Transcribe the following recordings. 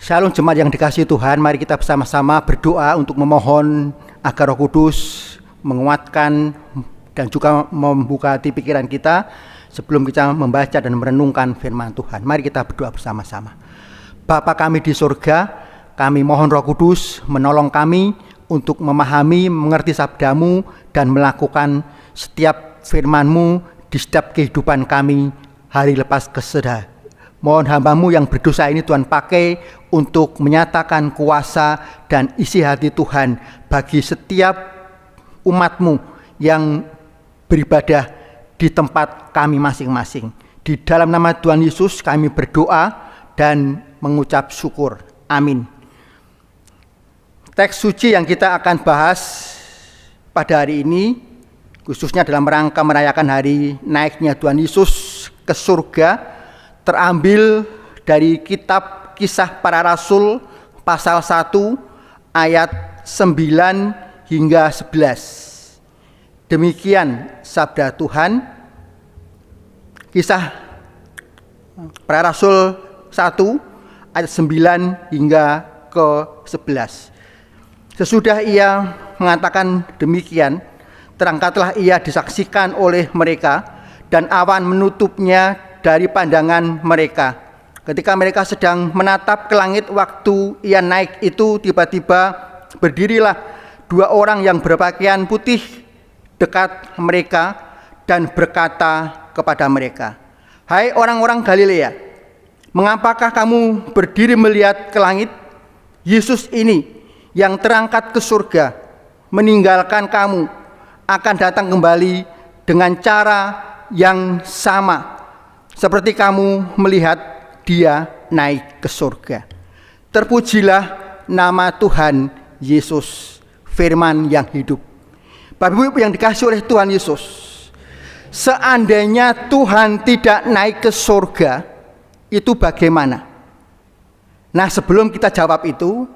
Shalom jemaat yang dikasihi Tuhan, mari kita bersama-sama berdoa untuk memohon agar Roh Kudus menguatkan dan juga membuka hati pikiran kita sebelum kita membaca dan merenungkan firman Tuhan. Mari kita berdoa bersama-sama. Bapa kami di surga, kami mohon Roh Kudus menolong kami untuk memahami, mengerti sabdamu dan melakukan setiap firman-Mu di setiap kehidupan kami hari lepas kesudah. Mohon hamba-Mu yang berdosa ini Tuhan pakai untuk menyatakan kuasa dan isi hati Tuhan bagi setiap umat-Mu yang beribadah di tempat kami masing-masing. Di dalam nama Tuhan Yesus kami berdoa dan mengucap syukur. Amin. Teks suci yang kita akan bahas pada hari ini, khususnya dalam rangka merayakan hari naiknya Tuhan Yesus ke surga, terambil dari kitab Kisah Para Rasul pasal 1 ayat 9 hingga 11. Demikian sabda Tuhan. Kisah Para Rasul 1 ayat 9 hingga ke 11. Sesudah ia mengatakan demikian, terangkatlah ia disaksikan oleh mereka dan awan menutupnya dari pandangan mereka. Ketika mereka sedang menatap ke langit waktu ia naik itu, tiba-tiba berdirilah dua orang yang berpakaian putih dekat mereka dan berkata kepada mereka, "Hai orang-orang Galilea, mengapakah kamu berdiri melihat ke langit? Yesus ini yang terangkat ke surga meninggalkan kamu akan datang kembali dengan cara yang sama seperti kamu melihat dia naik ke surga." Terpujilah nama Tuhan Yesus, firman yang hidup. Bapak Ibu yang dikasihi oleh Tuhan Yesus, seandainya Tuhan tidak naik ke surga, itu bagaimana? Nah, sebelum kita jawab itu,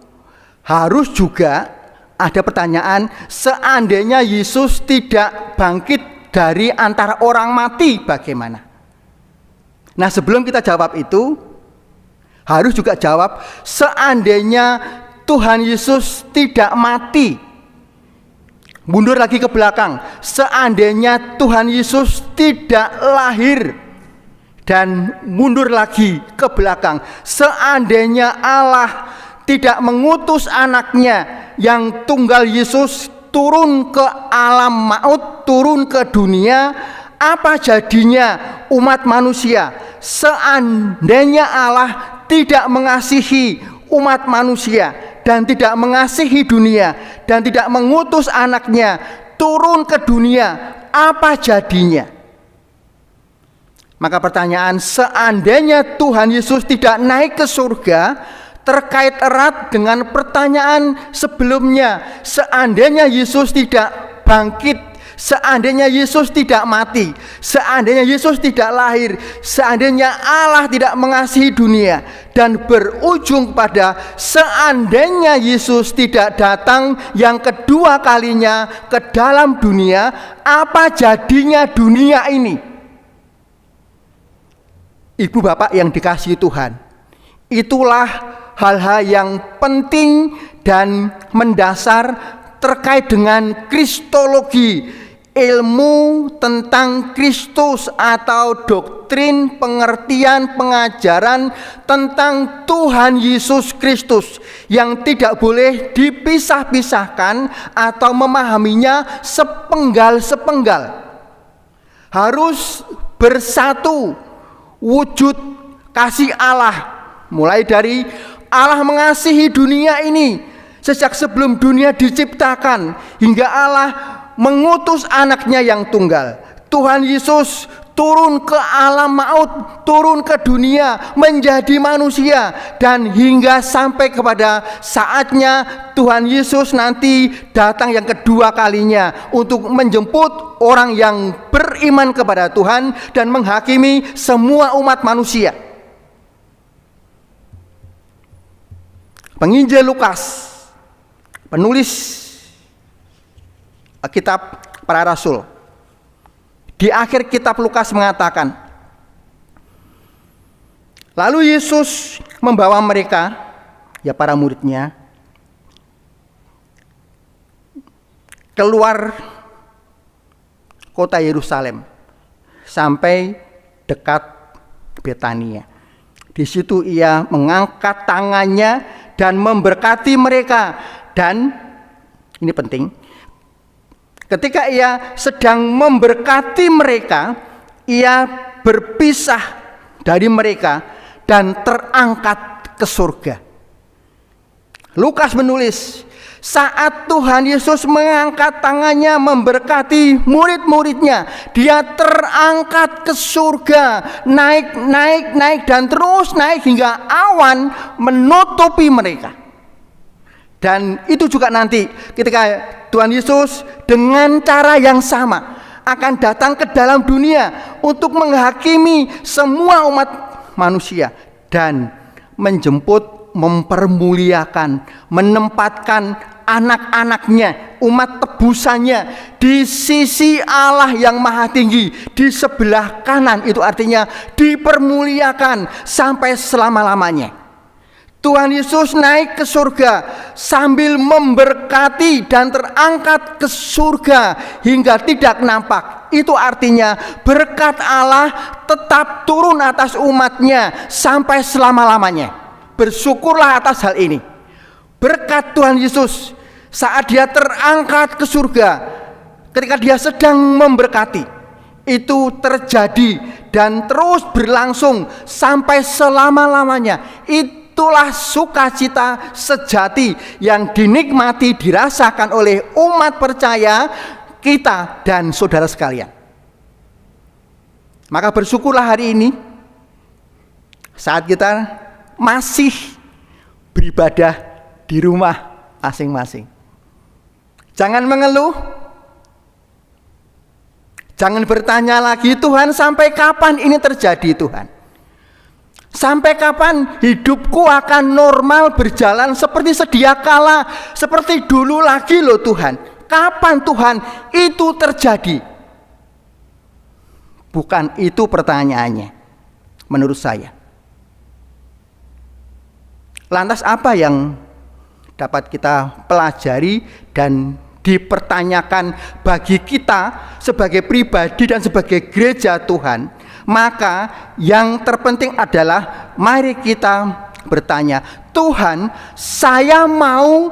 harus juga ada pertanyaan, seandainya Yesus tidak bangkit dari antara orang mati, bagaimana? Nah, sebelum kita jawab itu, harus juga jawab, seandainya Tuhan Yesus tidak mati. Mundur lagi ke belakang, seandainya Tuhan Yesus tidak lahir. Dan mundur lagi ke belakang, seandainya Allah tidak mengutus anaknya yang tunggal Yesus turun ke alam maut, turun ke dunia, apa jadinya umat manusia? Seandainya Allah tidak mengasihi umat manusia dan tidak mengasihi dunia dan tidak mengutus anaknya turun ke dunia, apa jadinya? Maka pertanyaan, seandainya Tuhan Yesus tidak naik ke surga, terkait erat dengan pertanyaan sebelumnya. Seandainya Yesus tidak bangkit, seandainya Yesus tidak mati, seandainya Yesus tidak lahir, seandainya Allah tidak mengasihi dunia, dan berujung pada seandainya Yesus tidak datang yang kedua kalinya ke dalam dunia, apa jadinya dunia ini? Ibu bapak yang dikasihi Tuhan, itulah hal-hal yang penting dan mendasar terkait dengan kristologi, ilmu tentang Kristus atau doktrin, pengertian, pengajaran tentang Tuhan Yesus Kristus yang tidak boleh dipisah-pisahkan atau memahaminya sepenggal-sepenggal. Harus bersatu wujud kasih Allah, mulai dari Allah mengasihi dunia ini sejak sebelum dunia diciptakan hingga Allah mengutus anaknya yang tunggal. Tuhan Yesus turun ke alam maut, turun ke dunia menjadi manusia, dan hingga sampai kepada saatnya Tuhan Yesus nanti datang yang kedua kalinya untuk menjemput orang yang beriman kepada Tuhan dan menghakimi semua umat manusia. Penginjil Lukas, penulis kitab Para Rasul, di akhir kitab Lukas mengatakan, lalu Yesus membawa mereka ya para muridnya keluar kota Yerusalem sampai dekat Betania. Di situ ia mengangkat tangannya dan memberkati mereka. Dan ini penting, ketika ia sedang memberkati mereka, ia berpisah dari mereka dan terangkat ke surga. Lukas menulis, saat Tuhan Yesus mengangkat tangannya memberkati murid-muridnya, dia terangkat ke surga, naik dan terus naik hingga awan menutupi mereka. Dan itu juga nanti ketika Tuhan Yesus dengan cara yang sama akan datang ke dalam dunia untuk menghakimi semua umat manusia dan menjemput, mempermuliakan, menempatkan anak-anaknya, umat tebusannya di sisi Allah yang maha tinggi, di sebelah kanan. Itu artinya dipermuliakan sampai selama-lamanya. Tuhan Yesus naik ke surga sambil memberkati dan terangkat ke surga hingga tidak nampak. Itu artinya berkat Allah tetap turun atas umatnya sampai selama-lamanya. Bersyukurlah atas hal ini. Berkat Tuhan Yesus saat dia terangkat ke surga, ketika dia sedang memberkati, itu terjadi dan terus berlangsung sampai selama-lamanya. Itulah sukacita sejati yang dinikmati, dirasakan oleh umat percaya kita dan saudara sekalian. Maka bersyukurlah hari ini saat kita masih beribadah di rumah masing-masing. Jangan mengeluh, jangan bertanya lagi, Tuhan sampai kapan ini terjadi Tuhan? Sampai kapan hidupku akan normal berjalan seperti sedia kala, seperti dulu lagi loh Tuhan? Kapan Tuhan itu terjadi? Bukan itu pertanyaannya menurut saya. Lantas apa yang dapat kita pelajari dan dipertanyakan bagi kita sebagai pribadi dan sebagai gereja Tuhan? Maka yang terpenting adalah mari kita bertanya, Tuhan, saya mau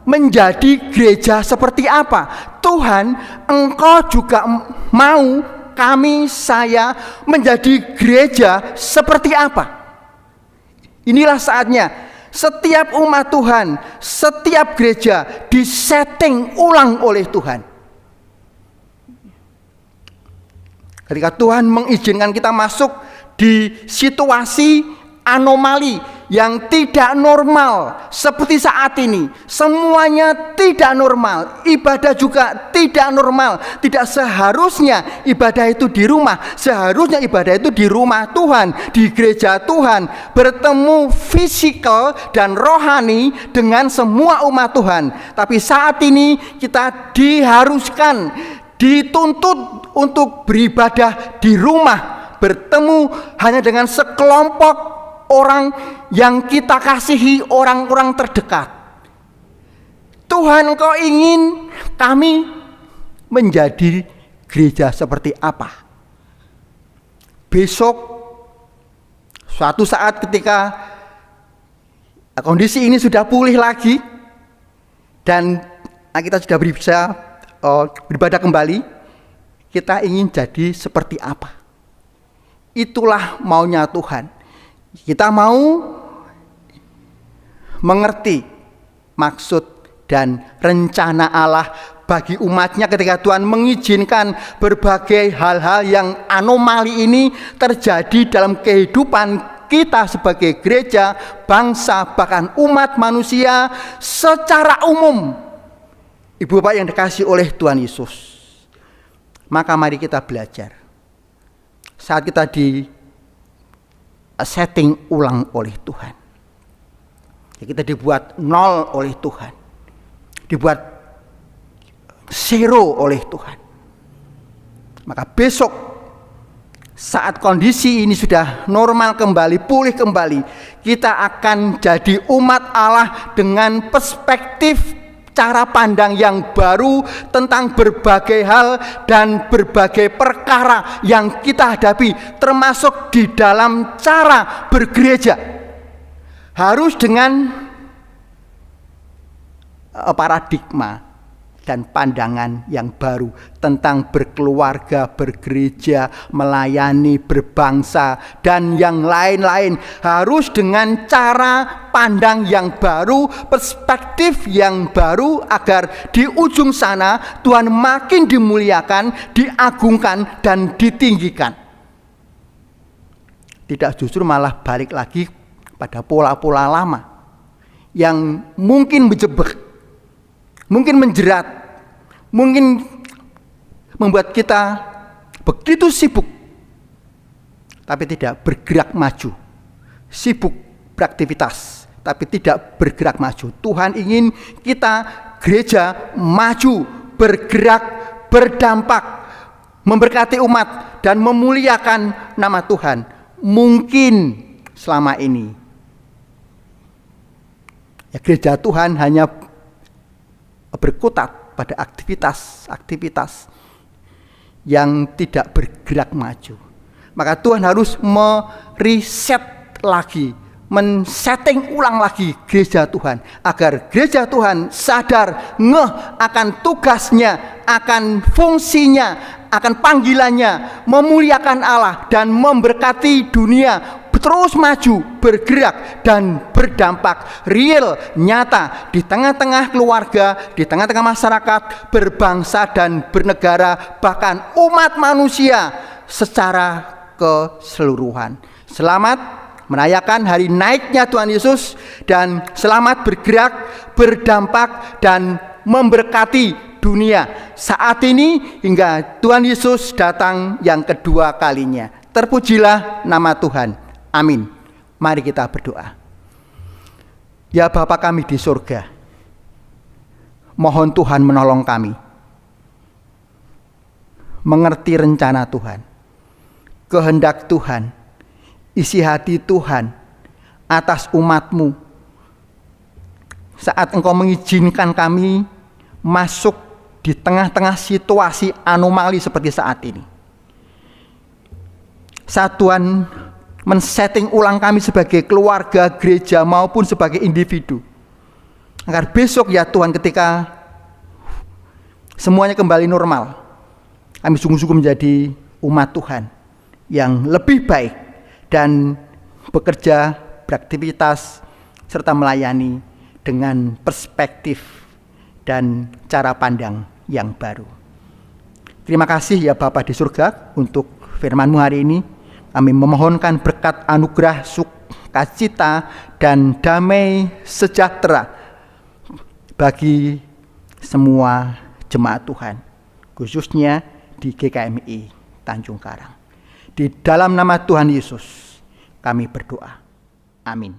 menjadi gereja seperti apa? Tuhan, Engkau juga mau saya menjadi gereja seperti apa? Inilah saatnya setiap umat Tuhan, setiap gereja disetting ulang oleh Tuhan. Ketika Tuhan mengizinkan kita masuk di situasi anomali yang tidak normal seperti saat ini, semuanya tidak normal, ibadah juga tidak normal. Tidak seharusnya ibadah itu di rumah, seharusnya ibadah itu di rumah Tuhan, di gereja Tuhan, bertemu fisikal dan rohani dengan semua umat Tuhan. Tapi saat ini kita diharuskan, dituntut untuk beribadah di rumah, bertemu hanya dengan sekelompok orang yang kita kasihi, orang-orang terdekat. Tuhan, Engkau ingin kami menjadi gereja seperti apa? Besok suatu saat ketika kondisi ini sudah pulih lagi dan kita sudah bisa beribadah kembali, kita ingin jadi seperti apa? Itulah maunya Tuhan. Kita mau mengerti maksud dan rencana Allah bagi umatnya ketika Tuhan mengizinkan berbagai hal-hal yang anomali ini terjadi dalam kehidupan kita sebagai gereja, bangsa, bahkan umat manusia secara umum. Ibu bapak yang dikasihi oleh Tuhan Yesus, maka mari kita belajar. Saat kita di setting ulang oleh Tuhan, kita dibuat nol oleh Tuhan, dibuat zero oleh Tuhan. Maka besok saat kondisi ini sudah normal kembali, pulih kembali, kita akan jadi umat Allah dengan perspektif cara pandang yang baru tentang berbagai hal dan berbagai perkara yang kita hadapi, termasuk di dalam cara bergereja. Harus dengan paradigma dan pandangan yang baru tentang berkeluarga, bergereja, melayani, berbangsa, dan yang lain-lain. Harus dengan cara pandang yang baru, perspektif yang baru, agar di ujung sana Tuhan makin dimuliakan, diagungkan, dan ditinggikan. Tidak justru malah balik lagi pada pola-pola lama yang mungkin menjebak, mungkin menjerat, mungkin membuat kita begitu sibuk tapi tidak bergerak maju. Sibuk beraktivitas tapi tidak bergerak maju. Tuhan ingin kita gereja maju, bergerak, berdampak, memberkati umat dan memuliakan nama Tuhan. Mungkin selama ini ya gereja Tuhan hanya berkutat pada aktivitas-aktivitas yang tidak bergerak maju. Maka Tuhan harus mereset lagi, men-setting ulang lagi gereja Tuhan, agar gereja Tuhan sadar, ngeh akan tugasnya, akan fungsinya, akan panggilannya, memuliakan Allah dan memberkati dunia, terus maju, bergerak, dan berdampak real, nyata di tengah-tengah keluarga, di tengah-tengah masyarakat, berbangsa dan bernegara, bahkan umat manusia secara keseluruhan. Selamat merayakan hari naiknya Tuhan Yesus, dan selamat bergerak, berdampak, dan memberkati dunia saat ini hingga Tuhan Yesus datang yang kedua kalinya. Terpujilah nama Tuhan. Amin. Mari kita berdoa. Ya Bapa kami di surga, mohon Tuhan menolong kami mengerti rencana Tuhan, kehendak Tuhan, isi hati Tuhan atas umat-Mu. Saat Engkau mengizinkan kami masuk di tengah-tengah situasi anomali seperti saat ini, saat Tuhan men-setting ulang kami sebagai keluarga, gereja, maupun sebagai individu, agar besok ya Tuhan, ketika semuanya kembali normal, kami sungguh-sungguh menjadi umat Tuhan yang lebih baik dan bekerja, beraktivitas, serta melayani dengan perspektif dan cara pandang yang baru. Terima kasih ya Bapa di surga untuk firman-Mu hari ini. Kami memohonkan berkat anugerah, sukacita, dan damai sejahtera bagi semua jemaat Tuhan, khususnya di GKMI Tanjung Karang. Di dalam nama Tuhan Yesus kami berdoa. Amin.